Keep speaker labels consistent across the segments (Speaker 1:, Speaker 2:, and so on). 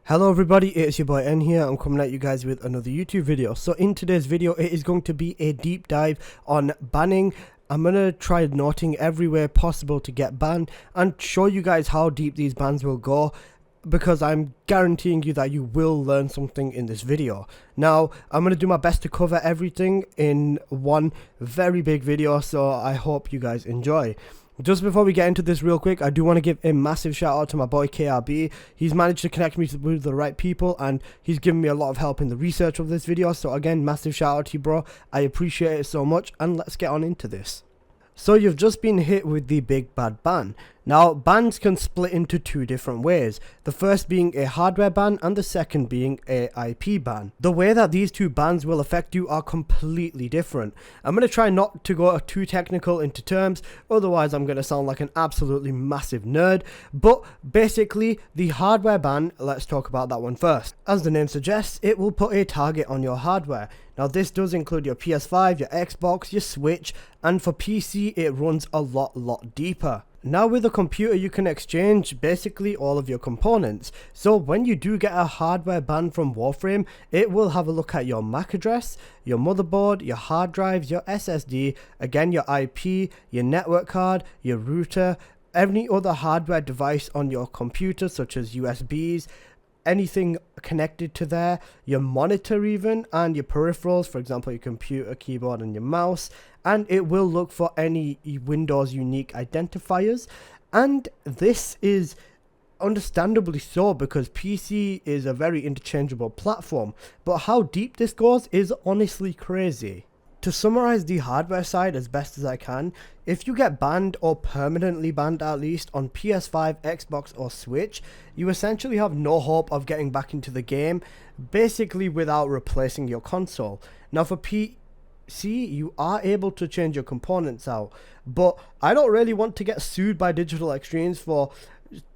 Speaker 1: Hello everybody, it's your boy N here. I'm coming at you guys with another YouTube video. So in today's video, it is going to be a deep dive on banning. I'm going to try noting everywhere possible to get banned and show you guys how deep these bans will go, because I'm guaranteeing you that you will learn something in this video. Now, I'm going to do my best to cover everything in one very big video, so I hope you guys enjoy. Just before we get into this real quick, I do want to give a massive shout out to my boy KRB. He's managed to connect me with the right people and he's given me a lot of help in the research of this video. So again, massive shout out to you, bro. I appreciate it so much, and let's get on into this. So you've just been hit with the big bad ban. Now, bans can split into two different ways, the first being a hardware ban and the second being a IP ban. The way that these two bans will affect you are completely different. I'm going to try not to go too technical into terms, otherwise I'm going to sound like an absolutely massive nerd, but basically the hardware ban, let's talk about that one first. As the name suggests, it will put a target on your hardware. Now this does include your PS5, your Xbox, your Switch, and for PC it runs a lot deeper. Now with a computer you can exchange basically all of your components, so when you do get a hardware ban from Warframe, it will have a look at your MAC address, your motherboard, your hard drives, your SSD, again your IP, your network card, your router, any other hardware device on your computer such as USBs, anything connected to there, your monitor even, and your peripherals, for example your computer, keyboard and your mouse, and it will look for any Windows unique identifiers. And this is understandably so, because PC is a very interchangeable platform, but how deep this goes is honestly crazy. To summarize the hardware side as best as I can, if you get banned, or permanently banned at least, on PS5, Xbox or Switch, you essentially have no hope of getting back into the game, basically without replacing your console. Now for PC, you are able to change your components out, but I don't really want to get sued by Digital Extremes for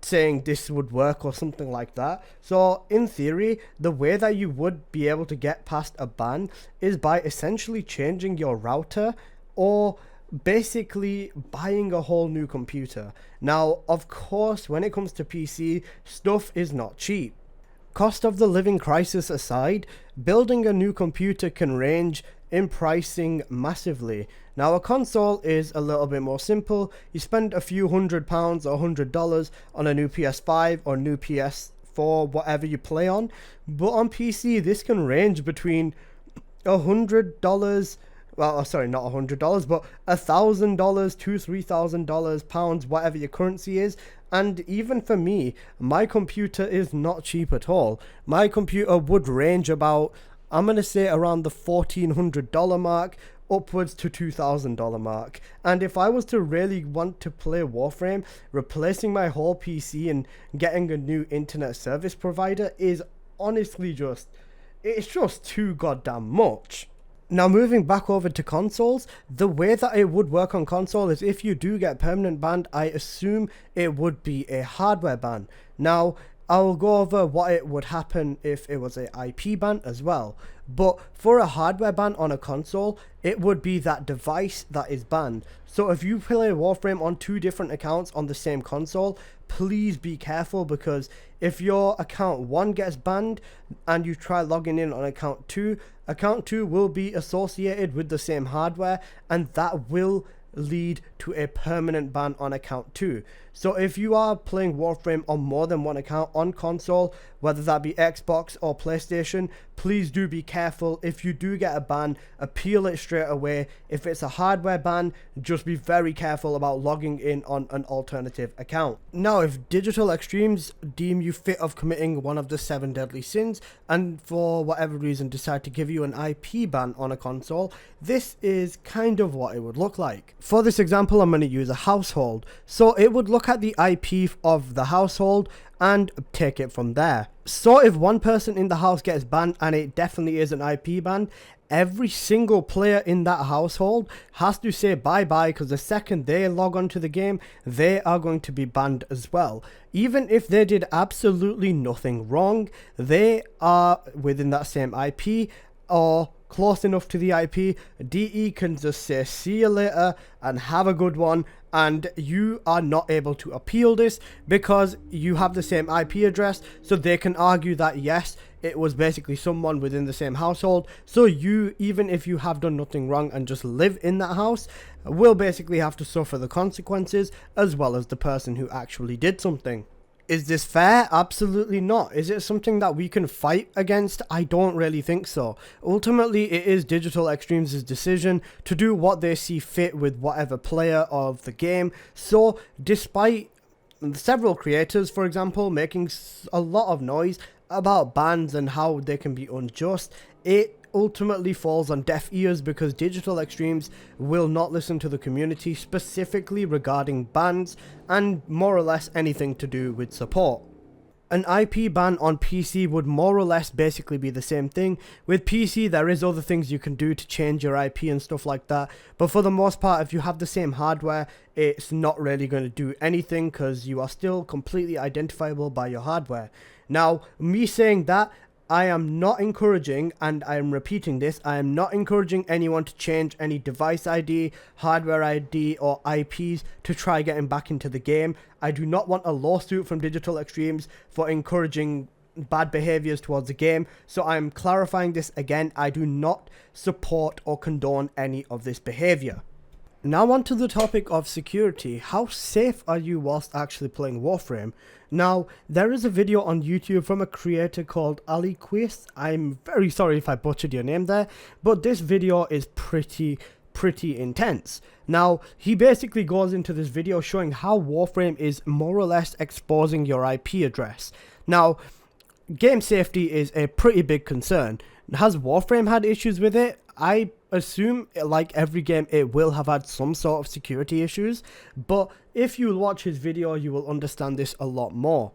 Speaker 1: saying this would work or something like that. So in theory, the way that you would be able to get past a ban is by essentially changing your router or basically buying a whole new computer. Now of course, when it comes to PC, stuff is not cheap. Cost of the living crisis aside, building a new computer can range in pricing massively. Now a console is a little bit more simple. You spend a few £100 or $100 on a new PS5 or new PS4, whatever you play on. But on PC, this can range between $100, well, sorry, not $100, but $1,000, $2,000, $3,000, pounds, whatever your currency is. And even for me, my computer is not cheap at all. My computer would range about, I'm going to say around the $1,400 mark upwards to $2,000 mark. And if I was to really want to play Warframe, replacing my whole PC and getting a new internet service provider is honestly it's just too goddamn much. Now moving back over to consoles, the way that it would work on console is if you do get permanent banned, I assume it would be a hardware ban. Now I'll go over what it would happen if it was an IP ban as well. But for a hardware ban on a console, it would be that device that is banned. So if you play Warframe on two different accounts on the same console, please be careful, because if your account 1 gets banned and you try logging in on account 2 will be associated with the same hardware, and that will lead to a permanent ban on account 2. So if you are playing Warframe on more than one account on console, whether that be Xbox or PlayStation, please do be careful. If you do get a ban, appeal it straight away. If it's a hardware ban, just be very careful about logging in on an alternative account. Now if Digital Extremes deem you fit of committing one of the 7 deadly sins, and for whatever reason decide to give you an IP ban on a console, this is kind of what it would look like. For this example, I'm going to use a household. So it would look at the IP of the household and take it from there. So if one person in the house gets banned, and it definitely is an IP ban, every single player in that household has to say bye-bye, because the second they log onto the game, they are going to be banned as well. Even if they did absolutely nothing wrong, they are within that same IP or close enough to the IP, DE can just say see you later and have a good one, and you are not able to appeal this because you have the same IP address, so they can argue that yes, it was basically someone within the same household, so you, even if you have done nothing wrong and just live in that house, will basically have to suffer the consequences as well as the person who actually did something. Is this fair? Absolutely not. Is it something that we can fight against? I don't really think so. Ultimately, it is Digital Extremes' decision to do what they see fit with whatever player of the game. So, despite several creators, for example, making a lot of noise about bans and how they can be unjust, it ultimately falls on deaf ears because Digital Extremes will not listen to the community, specifically regarding bans and more or less anything to do with support. An IP ban on PC would more or less basically be the same thing. With PC, there is other things you can do to change your IP and stuff like that, but for the most part, if you have the same hardware, it's not really going to do anything because you are still completely identifiable by your hardware. Now, me saying that, I am not encouraging, and I am repeating this, I am not encouraging anyone to change any device ID, hardware ID, or IPs to try getting back into the game. I do not want a lawsuit from Digital Extremes for encouraging bad behaviors towards the game, so I am clarifying this again. I do not support or condone any of this behavior. Now on to the topic of security. How safe are you whilst actually playing Warframe? Now, there is a video on YouTube from a creator called xAlisa. I'm very sorry if I butchered your name there, but this video is pretty intense. Now, he basically goes into this video showing how Warframe is more or less exposing your IP address. Now, game safety is a pretty big concern. Has Warframe had issues with it? I assume, like every game, it will have had some sort of security issues, but if you watch his video, you will understand this a lot more.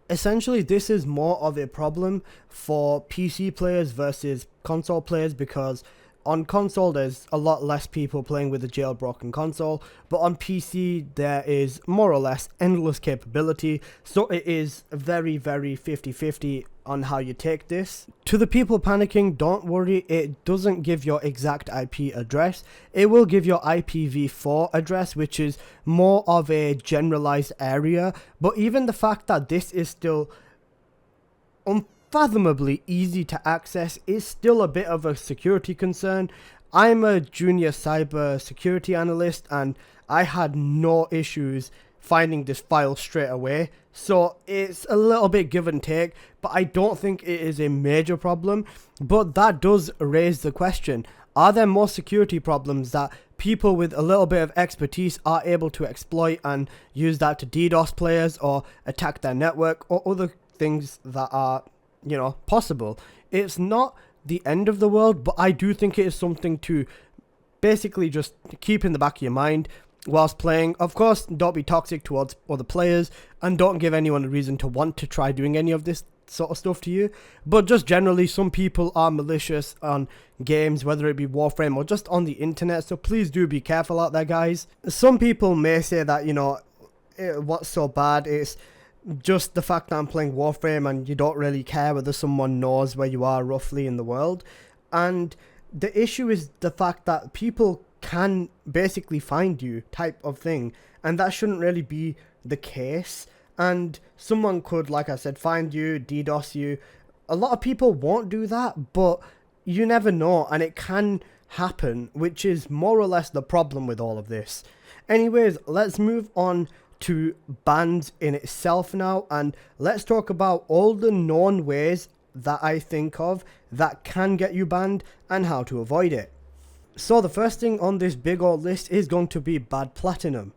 Speaker 1: Essentially, this is more of a problem for PC players versus console players, because on console there's a lot less people playing with a jailbroken console, but on PC there is more or less endless capability, so it is very 50-50 on how you take this. To the people panicking, don't worry, it doesn't give your exact IP address. It will give your IPv4 address, which is more of a generalized area, but even the fact that this is still unfathomably easy to access is still a bit of a security concern. I'm a junior cyber security analyst and I had no issues finding this file straight away, so it's a little bit give and take, but I don't think it is a major problem. But that does raise the question, are there more security problems that people with a little bit of expertise are able to exploit and use that to DDoS players or attack their network or other things that are, you know, possible? It's not the end of the world, but I do think it is something to basically just keep in the back of your mind whilst playing. Of course, don't be toxic towards other players and don't give anyone a reason to want to try doing any of this sort of stuff to you, but just generally, some people are malicious on games, whether it be Warframe or just on the internet, so please do be careful out there, guys. Some people may say that, you know, what's so bad is just the fact that I'm playing Warframe and you don't really care whether someone knows where you are roughly in the world. And the issue is the fact that people can basically find you type of thing, and that shouldn't really be the case. And someone could, like I said, find you, DDoS you. A lot of people won't do that, but you never know, and it can happen, which is more or less the problem with all of this. Anyways, let's move on to bans in itself now, and let's talk about all the known ways that I think of that can get you banned and how to avoid it. So the first thing on this big old list is going to be bad platinum.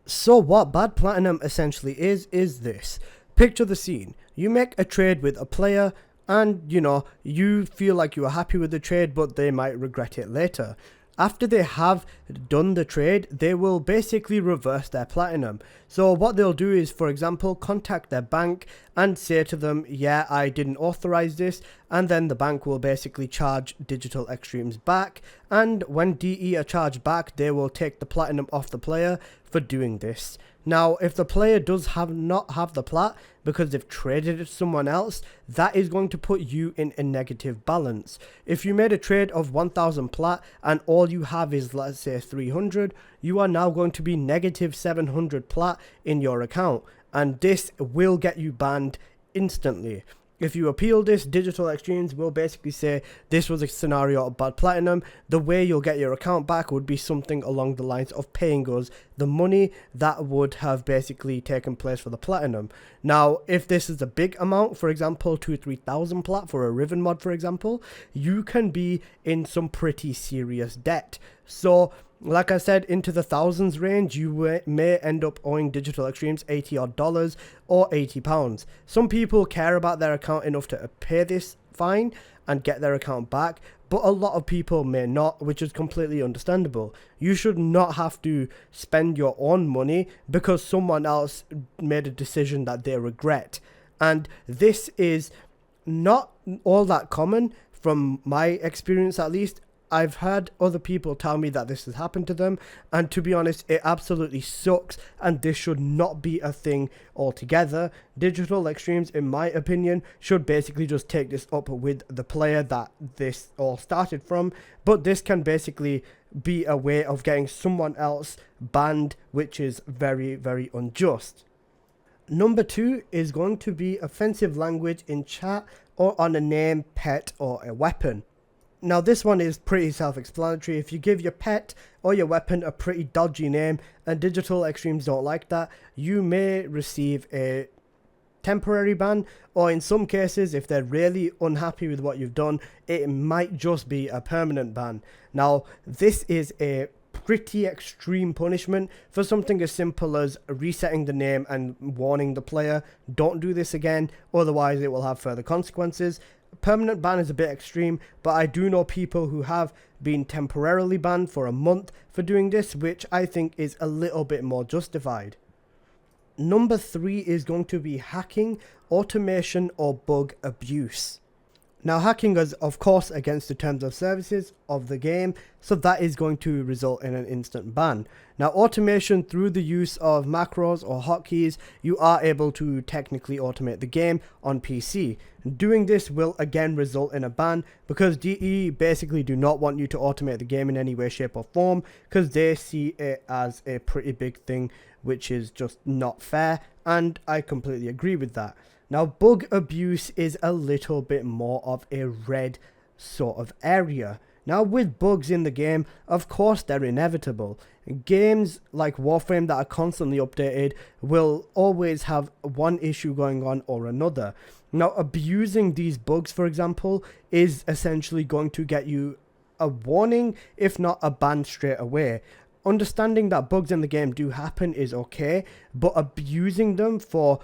Speaker 1: So what bad platinum essentially is this. Picture the scene. You make a trade with a player and, you know, you feel like you are happy with the trade, but they might regret it later. After they have done the trade, they will basically reverse their platinum. So what they'll do is, for example, contact their bank and say to them, yeah, I didn't authorize this, and then the bank will basically charge Digital Extremes back, and when DE are charged back, they will take the platinum off the player. For for doing this. Now, if the player does not have the plat because they've traded it to someone else, that is going to put you in a negative balance. If you made a trade of 1000 plat and all you have is, let's say, 300, you are now going to be negative 700 plat in your account, and this will get you banned instantly. If you appeal this, Digital Extremes will basically say this was a scenario of bad platinum. The way you'll get your account back would be something along the lines of paying us the money that would have basically taken place for the platinum. Now, if this is a big amount, for example, 2,000-3,000 plat for a Riven mod, for example, you can be in some pretty serious debt. So, like I said, into the thousands range, you may end up owing Digital Extremes $80 odd or £80. Some people care about their account enough to pay this fine and get their account back, but a lot of people may not, which is completely understandable. You should not have to spend your own money because someone else made a decision that they regret. And this is not all that common from my experience, at least. I've heard other people tell me that this has happened to them, and to be honest, it absolutely sucks, and this should not be a thing altogether. Digital Extremes, in my opinion, should basically just take this up with the player that this all started from, but this can basically be a way of getting someone else banned, which is very, very unjust. Number 2 is going to be offensive language in chat or on a name, pet, or a weapon. Now, this one is pretty self-explanatory. If you give your pet or your weapon a pretty dodgy name and Digital Extremes don't like that, you may receive a temporary ban, or in some cases, if they're really unhappy with what you've done, it might just be a permanent ban. Now, this is a pretty extreme punishment for something as simple as resetting the name and warning the player, don't do this again, otherwise it will have further consequences. Permanent ban is a bit extreme, but I do know people who have been temporarily banned for a month for doing this, which I think is a little bit more justified. Number 3 is going to be hacking, automation, or bug abuse. Now, hacking is of course against the terms of services of the game, so that is going to result in an instant ban. Now, automation through the use of macros or hotkeys, you are able to technically automate the game on PC. Doing this will again result in a ban because DE basically do not want you to automate the game in any way, shape or form because they see it as a pretty big thing, which is just not fair, and I completely agree with that. Now, bug abuse is a little bit more of a red sort of area. Now, with bugs in the game, of course they're inevitable. Games like Warframe that are constantly updated will always have one issue going on or another. Now, abusing these bugs, for example, is essentially going to get you a warning, if not a ban straight away. Understanding that bugs in the game do happen is okay, but abusing them for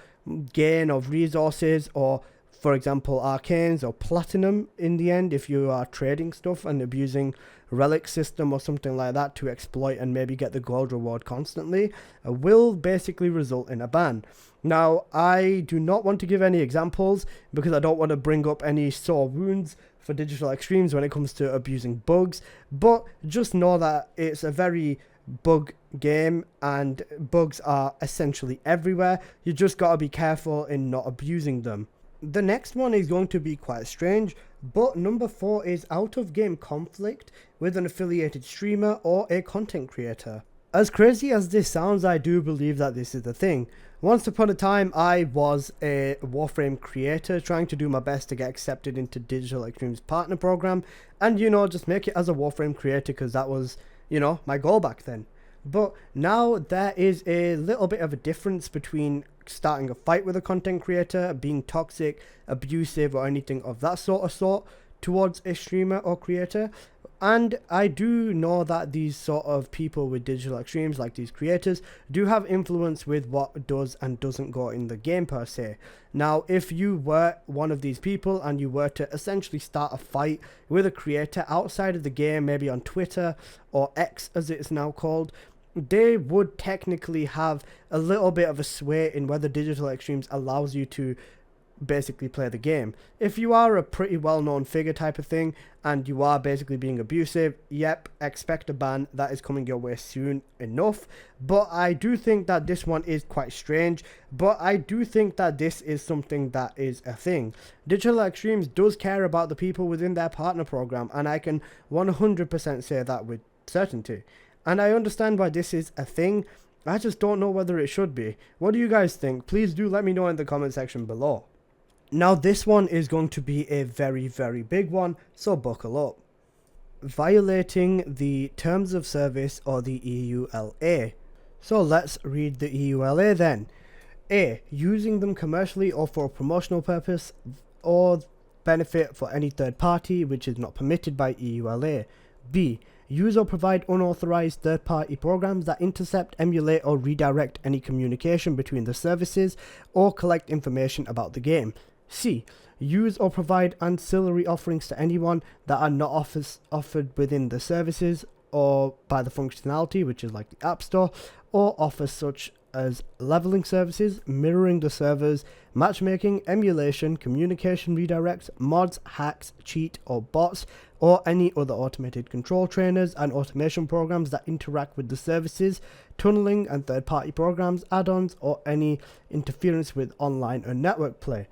Speaker 1: gain of resources, or for example arcanes or platinum in the end, if you are trading stuff and abusing relic system or something like that to exploit and maybe get the gold reward constantly, will basically result in a ban. Now, I do not want to give any examples because I don't want to bring up any sore wounds for Digital Extremes when it comes to abusing bugs, but just know that it's a very bug game and bugs are essentially everywhere. You just gotta be careful in not abusing them. The next one is going to be quite strange, but number 4 is out of game conflict with an affiliated streamer or a content creator. As crazy as this sounds, I do believe that this is the thing. Once upon a time, I was a Warframe creator trying to do my best to get accepted into Digital Extremes partner program and, you know, just make it as a Warframe creator because that was, you know, my goal back then. But now there is a little bit of a difference between starting a fight with a content creator, being toxic, abusive, or anything of that sort towards a streamer or creator. And I do know that these sort of people with Digital Extremes, like these creators, do have influence with what does and doesn't go in the game per se. Now, if you were one of these people and you were to essentially start a fight with a creator outside of the game, maybe on Twitter or X as it's now called, they would technically have a little bit of a sway in whether Digital Extremes allows you to basically play the game. If you are a pretty well-known figure type of thing and you are basically being abusive, yep, expect a ban that is coming your way soon enough. But I do think that this one is quite strange, but I do think that this is something that is a thing. Digital Extremes does care about the people within their partner program, and I can 100% say that with certainty. And I understand why this is a thing. I just don't know whether it should be. What do you guys think? Please do let me know in the comment section below. Now this one is going to be a very, very big one, so buckle up. Violating the Terms of Service or the EULA. So let's read the EULA then. A. Using them commercially or for a promotional purpose or benefit for any third party which is not permitted by EULA. B. Use or provide unauthorized third-party programs that intercept, emulate or redirect any communication between the services or collect information about the game. C. Use or provide ancillary offerings to anyone that are not offered within the services or by the functionality, which is like the App Store, or offers such as leveling services, mirroring the servers, matchmaking, emulation, communication redirects, mods, hacks, cheat or bots, or any other automated control trainers and automation programs that interact with the services, tunneling and third-party programs, add-ons, or any interference with online or network play.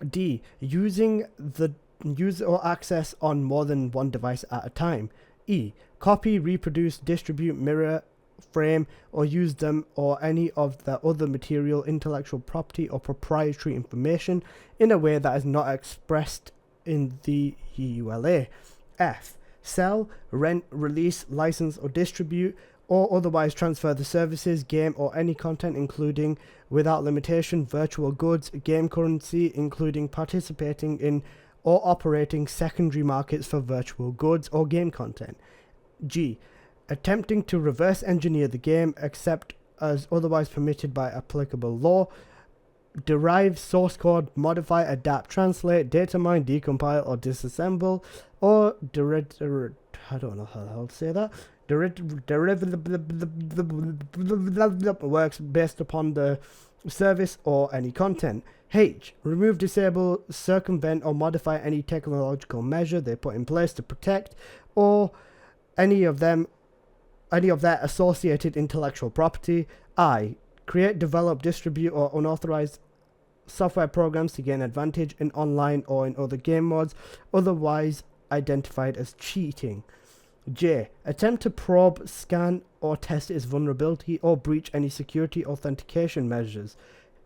Speaker 1: D. Using the user or access on more than one device at a time. E. Copy, reproduce, distribute, mirror, frame, or use them or any of the other material, intellectual property, or proprietary information in a way that is not expressed in the EULA. F. Sell, rent, release, license, or distribute, or otherwise transfer the services, game, or any content, including, without limitation, virtual goods, game currency, including participating in or operating secondary markets for virtual goods or game content. G. Attempting to reverse engineer the game except as otherwise permitted by applicable law. Derive source code, modify, adapt, translate, data mine, decompile, or disassemble, or I don't know how the hell to say that. Works based upon the service or any content. H. Remove, disable, circumvent, or modify any technological measure they put in place to protect or any of their associated intellectual property. I. Create, develop, distribute, or unauthorized software programs to gain advantage in online or in other game modes, otherwise identified as cheating. J. Attempt to probe, scan, or test its vulnerability or breach any security authentication measures.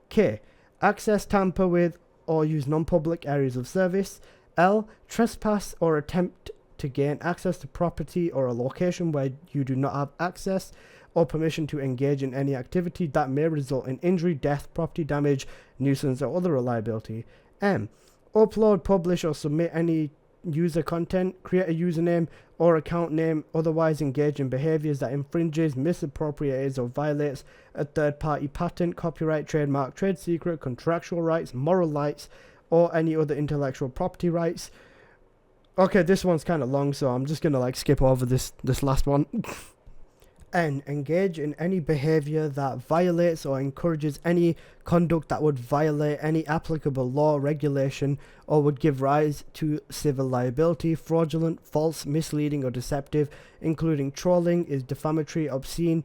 Speaker 1: K. Access, tamper with, or use non-public areas of service. L. Trespass or attempt to gain access to property or a location where you do not have access or permission to engage in any activity that may result in injury, death, property damage, nuisance, or other liability. M. Upload, publish, or submit any user content, create a username or account name, otherwise engage in behaviors that infringes, misappropriates, or violates a third-party patent, copyright, trademark, trade secret, contractual rights, moral rights, or any other intellectual property rights. Okay, this one's kind of long, so I'm just gonna skip over this last one. N. Engage in any behavior that violates or encourages any conduct that would violate any applicable law, regulation, or would give rise to civil liability. Fraudulent, false, misleading, or deceptive, including trolling, is defamatory, obscene,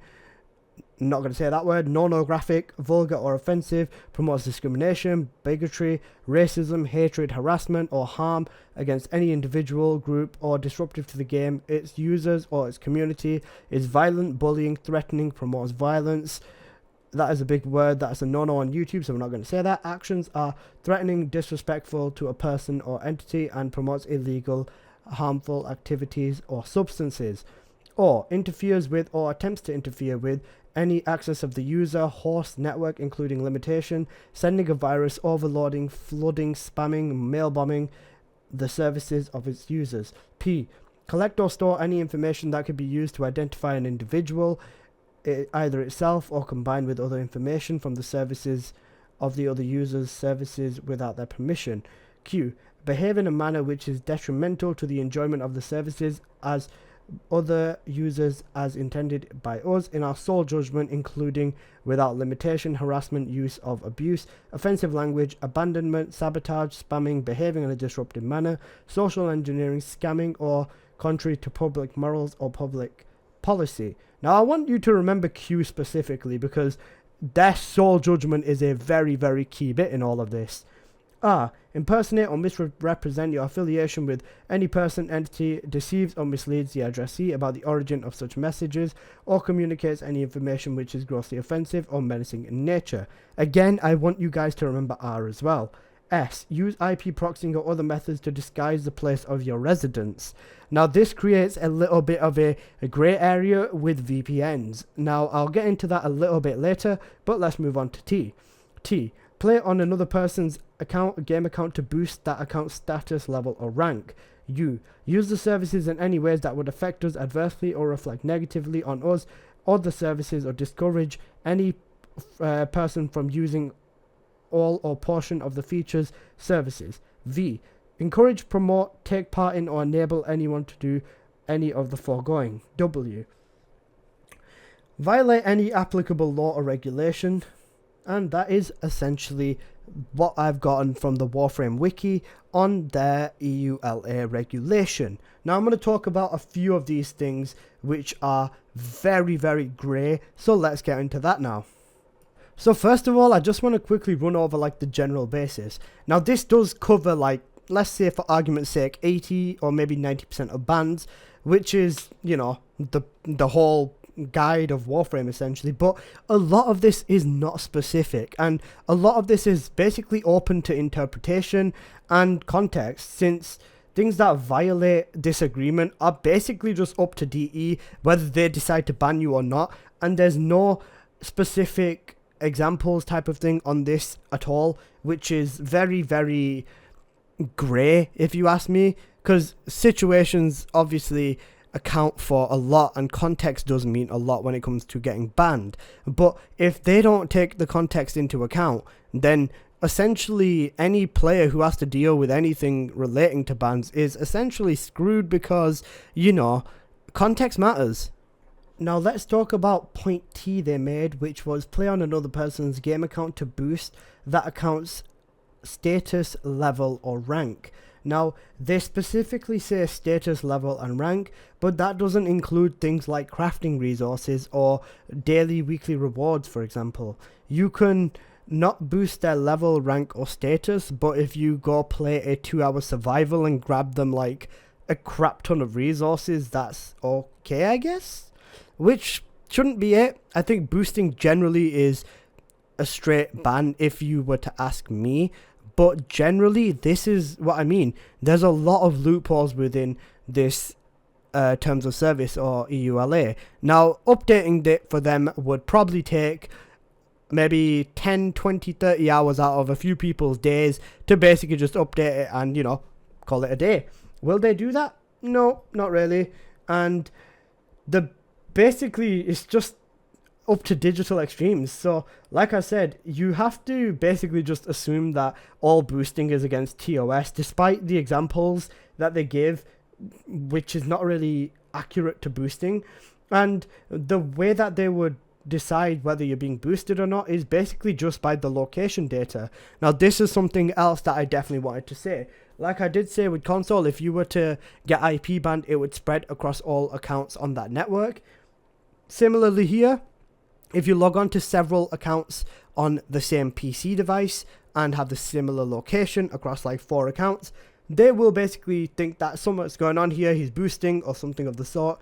Speaker 1: not going to say that word, pornographic, vulgar or offensive, promotes discrimination, bigotry, racism, hatred, harassment, or harm against any individual, group, or disruptive to the game, its users, or its community, is violent, bullying, threatening, promotes violence. That is a big word. That's a no-no on YouTube, so we're not going to say that. Actions are threatening, disrespectful to a person or entity, and promotes illegal, harmful activities or substances. Or interferes with or attempts to interfere with any access of the user, host, network, including limitation, sending a virus, overloading, flooding, spamming, mail bombing the services of its users. P. Collect or store any information that could be used to identify an individual, either itself or combined with other information from the services of the other user's services without their permission. Q. Behave in a manner which is detrimental to the enjoyment of the services as other users as intended by us in our sole judgment, including without limitation, harassment, use of abuse, offensive language, abandonment, sabotage, spamming, behaving in a disruptive manner, social engineering, scamming, or contrary to public morals or public policy. Now, I want you to remember Q specifically, because their sole judgment is a very, very key bit in all of this. Impersonate or misrepresent your affiliation with any person, entity, deceives or misleads the addressee about the origin of such messages, or communicates any information which is grossly offensive or menacing in nature. Again, I want you guys to remember R as well. S. Use IP proxying or other methods to disguise the place of your residence. Now, this creates a little bit of a grey area with VPNs. Now, I'll get into that a little bit later, but let's move on to T. T. Play on another person's game account to boost that account's status, level, or rank. U. Use the services in any ways that would affect us adversely or reflect negatively on us or the services, or discourage any person from using all or portion of the features, services. V. Encourage, promote, take part in, or enable anyone to do any of the foregoing. W. Violate any applicable law or regulation. And that is essentially what I've gotten from the Warframe wiki on their EULA regulation. Now, I'm going to talk about a few of these things which are very, very grey, so let's get into that now. So first of all, I just want to quickly run over like the general basis. Now, this does cover, like, let's say for argument's sake, 80 or maybe 90% of bans, which is, you know, the whole guide of Warframe essentially, but a lot of this is not specific, and a lot of this is basically open to interpretation and context, since things that violate this agreement are basically just up to DE whether they decide to ban you or not, and there's no specific examples type of thing on this at all, which is very, very grey if you ask me, because situations obviously account for a lot, and context does mean a lot when it comes to getting banned. But if they don't take the context into account, then essentially any player who has to deal with anything relating to bans is essentially screwed, because, you know, context matters. Now let's talk about point T they made, which was play on another person's game account to boost that account's status, level, or rank. Now, they specifically say status, level, and rank, but that doesn't include things like crafting resources or daily, weekly rewards, for example. You can not boost their level, rank, or status, but if you go play a 2-hour survival and grab them like a crap ton of resources, that's okay, I guess? Which shouldn't be it. I think boosting generally is a straight ban if you were to ask me. But generally, this is what I mean. There's a lot of loopholes within this terms of service or EULA. Now, updating it for them would probably take maybe 10, 20, 30 hours out of a few people's days to basically just update it and, you know, call it a day. Will they do that? No, not really. And basically, it's just up to digital extremes. So like I said, you have to basically just assume that all boosting is against TOS, despite the examples that they give, which is not really accurate to boosting. And the way that they would decide whether you're being boosted or not is basically just by the location data. Now, this is something else that I definitely wanted to say. Like I did say with console, if you were to get IP banned, it would spread across all accounts on that network. Similarly here, if you log on to several accounts on the same PC device and have the similar location across like 4 accounts, they will basically think that something's going on here, he's boosting or something of the sort,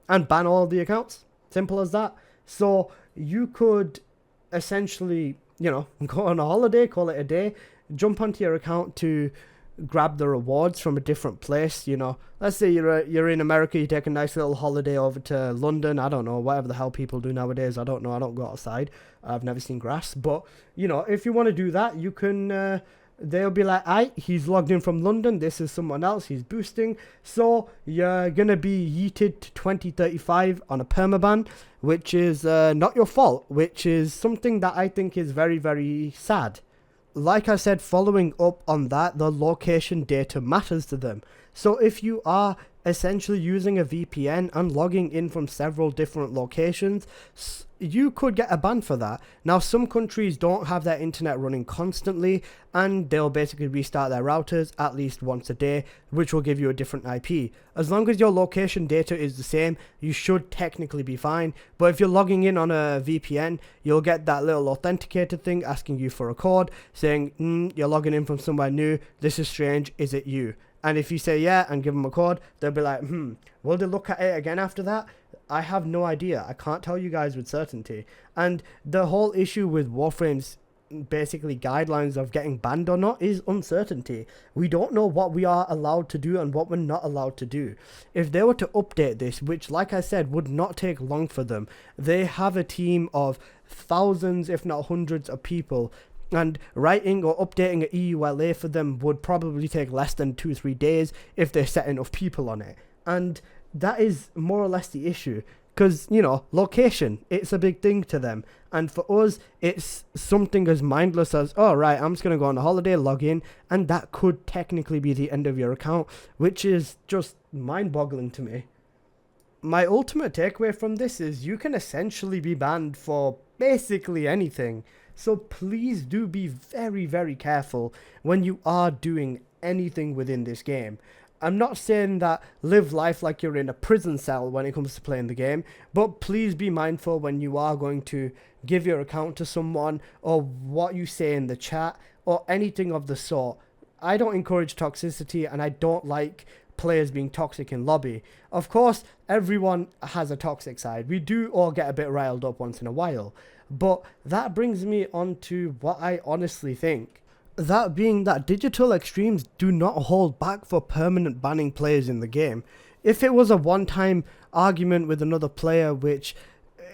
Speaker 1: and ban all of the accounts. Simple as that. So you could essentially, you know, go on a holiday, call it a day, jump onto your account to grab the rewards from a different place. You know, let's say you're in America, you take a nice little holiday over to London, I don't know, whatever the hell people do nowadays, I don't know, I don't go outside, I've never seen grass, but you know, if you want to do that, you can they'll be like, he's logged in from London, this is someone else, he's boosting, so you're gonna be yeeted to 2035 on a permaban, which is not your fault, which is something that I think is very, very sad. Like I said, following up on that, the location data matters to them. So if you are essentially using a VPN and logging in from several different locations, you could get a ban for that. Now, some countries don't have their internet running constantly, and they'll basically restart their routers at least once a day, which will give you a different IP. As long as your location data is the same, you should technically be fine. But if you're logging in on a VPN, you'll get that little authenticator thing asking you for a code, saying, you're logging in from somewhere new, this is strange, is it you? And if you say yeah and give them a code, they'll be like, will they look at it again after that? I have no idea. I can't tell you guys with certainty. And the whole issue with Warframe's basically guidelines of getting banned or not is uncertainty. We don't know what we are allowed to do and what we're not allowed to do. If they were to update this, which like I said would not take long for them, they have a team of thousands if not hundreds of people, and writing or updating an EULA for them would probably take less than 2-3 days if they set enough people on it. And that is more or less the issue, because, you know, location, it's a big thing to them. And for us, it's something as mindless as, oh, right, I'm just going to go on a holiday, log in, and that could technically be the end of your account, which is just mind-boggling to me. My ultimate takeaway from this is you can essentially be banned for basically anything. So please do be very, very careful when you are doing anything within this game. I'm not saying that live life like you're in a prison cell when it comes to playing the game, but please be mindful when you are going to give your account to someone, or what you say in the chat, or anything of the sort. I don't encourage toxicity, and I don't like players being toxic in lobby. Of course, everyone has a toxic side. We do all get a bit riled up once in a while. But that brings me on to what I honestly think. That being that digital extremes do not hold back for permanent banning players in the game. If it was a one-time argument with another player, which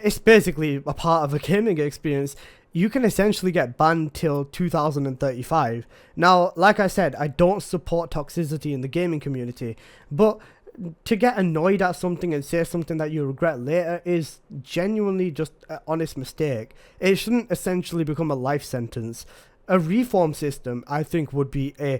Speaker 1: is basically a part of a gaming experience, you can essentially get banned till 2035. Now, like I said, I don't support toxicity in the gaming community, but to get annoyed at something and say something that you regret later is genuinely just an honest mistake. It shouldn't essentially become a life sentence. A reform system, I think, would be a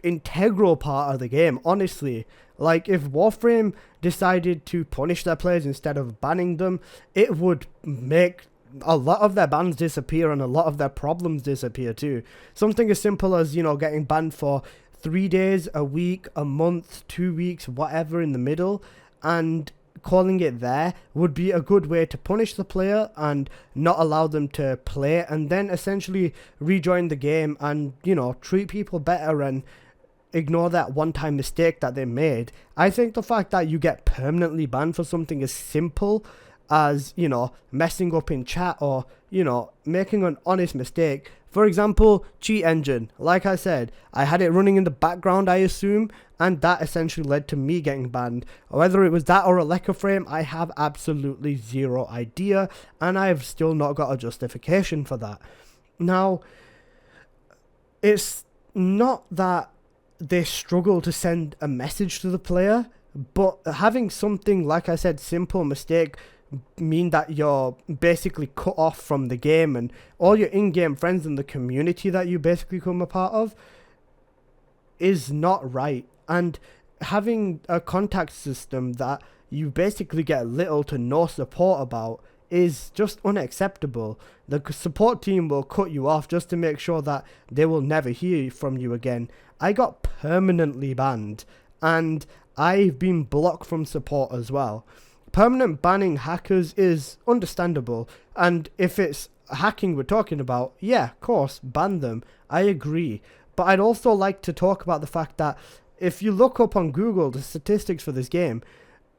Speaker 1: integral part of the game, honestly. Like, if Warframe decided to punish their players instead of banning them, it would make a lot of their bans disappear and a lot of their problems disappear too. Something as simple as, you know, getting banned for 3 days, a week, a month, 2 weeks, whatever in the middle, and calling it there would be a good way to punish the player and not allow them to play, and then essentially rejoin the game and, you know, treat people better and ignore that one-time mistake that they made. I think the fact that you get permanently banned for something as simple as, you know, messing up in chat or, you know, making an honest mistake. For example, cheat engine. Like I said, I had it running in the background, I assume, and that essentially led to me getting banned. Whether it was that or a Warframe, I have absolutely zero idea, and I've still not got a justification for that. Now, it's not that they struggle to send a message to the player, but having something, like I said, simple mistake mean that you're basically cut off from the game and all your in-game friends and the community that you basically become a part of is not right. And having a contact system that you basically get little to no support about is just unacceptable. The support team will cut you off just to make sure that they will never hear from you again. I got permanently banned, and I've been blocked from support as well. Permanent banning hackers is understandable, and if it's hacking we're talking about, yeah, of course, ban them. I agree. But I'd also like to talk about the fact that if you look up on Google the statistics for this game,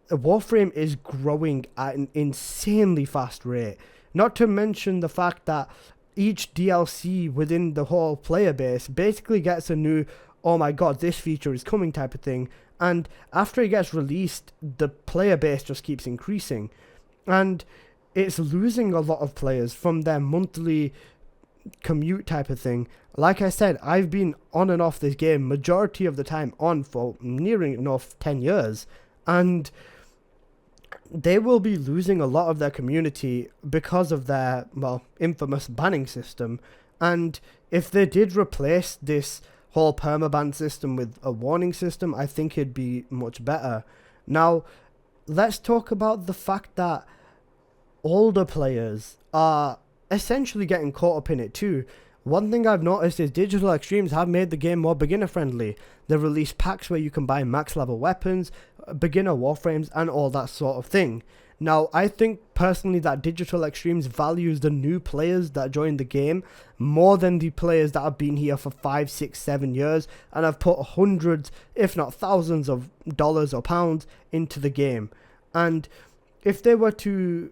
Speaker 1: Warframe is growing at an insanely fast rate. Not to mention the fact that each DLC within the whole player base basically gets a new, oh my god, this feature is coming type of thing. And after it gets released, the player base just keeps increasing. And it's losing a lot of players from their monthly commute type of thing. Like I said, I've been on and off this game majority of the time on for near enough 10 years. And they will be losing a lot of their community because of their, well, infamous banning system. And if they did replace this whole permaban system with a warning system, I think it'd be much better. Now, let's talk about the fact that older players are essentially getting caught up in it too. One thing I've noticed is Digital Extremes have made the game more beginner friendly. They've released packs where you can buy max level weapons, beginner warframes, and all that sort of thing. Now, I think personally that Digital Extremes values the new players that join the game more than the players that have been here for 5, 6, 7 years and have put hundreds, if not thousands of dollars or pounds into the game. And if they were to,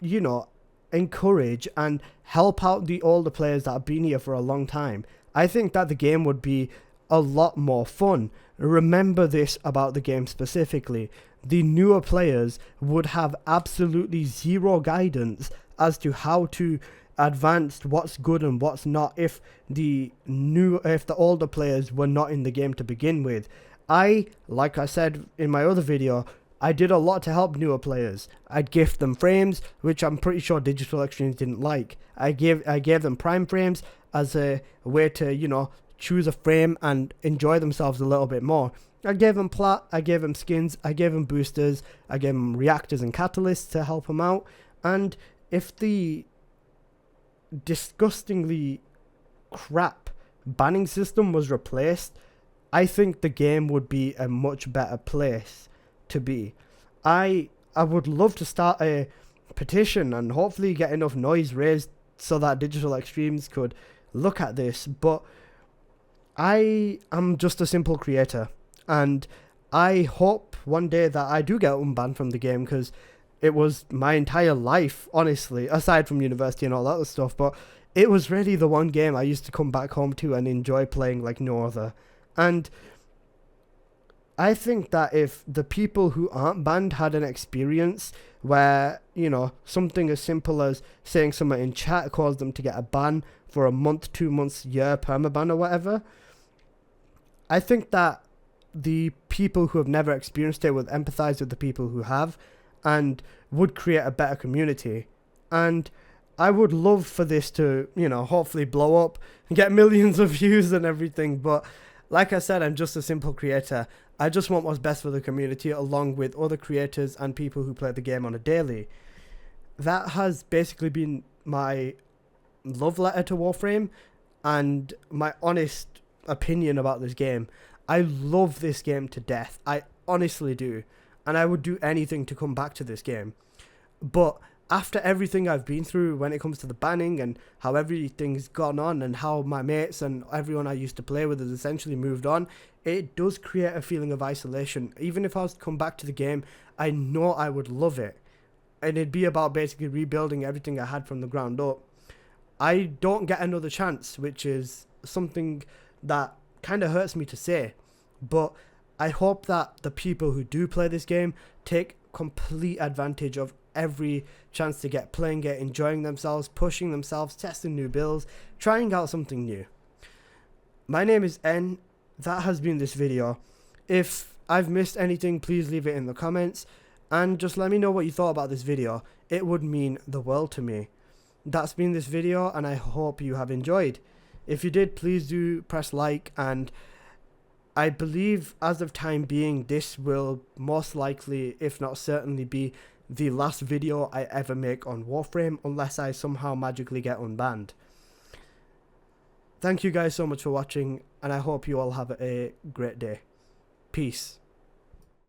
Speaker 1: you know, encourage and help out the older players that have been here for a long time, I think that the game would be a lot more fun. Remember this about the game specifically. The newer players would have absolutely zero guidance as to how to advance what's good and what's not if the older players were not in the game to begin with. Like I said in my other video, I did a lot to help newer players. I'd gift them frames, which I'm pretty sure Digital Extremes didn't like. I gave them prime frames as a way to, you know, choose a frame and enjoy themselves a little bit more. I gave them plat, I gave them skins, I gave them boosters, I gave them reactors and catalysts to help them out. And if the disgustingly crap banning system was replaced, I think the game would be a much better place to be. I would love to start a petition and hopefully get enough noise raised so that Digital Extremes could look at this, but I am just a simple creator, and I hope one day that I do get unbanned from the game, because it was my entire life, honestly, aside from university and all that other stuff, but it was really the one game I used to come back home to and enjoy playing like no other. And I think that if the people who aren't banned had an experience where, you know, something as simple as saying something in chat caused them to get a ban for a month, 2 months, year, permaban or whatever, I think that the people who have never experienced it would empathize with the people who have and would create a better community. And I would love for this to, you know, hopefully blow up and get millions of views and everything, but like I said, I'm just a simple creator. I just want what's best for the community, along with other creators and people who play the game on a daily. That has basically been my love letter to Warframe and my honest opinion about this game. I love this game to death. I honestly do. And I would do anything to come back to this game. But after everything I've been through when it comes to the banning and how everything's gone on and how my mates and everyone I used to play with has essentially moved on, it does create a feeling of isolation. Even if I was to come back to the game, I know I would love it. And it'd be about basically rebuilding everything I had from the ground up. I don't get another chance, which is something that kind of hurts me to say. But I hope that the people who do play this game take complete advantage of every chance to get playing it, enjoying themselves, pushing themselves, testing new builds, trying out something new. My name is N. That has been this video. If I've missed anything, please leave it in the comments and just let me know what you thought about this video. It would mean the world to me. That's been this video and I hope you have enjoyed. If you did, please do press like, and I believe as of time being this will most likely, if not certainly, be the last video I ever make on Warframe unless I somehow magically get unbanned. Thank you guys so much for watching and I hope you all have a great day. Peace.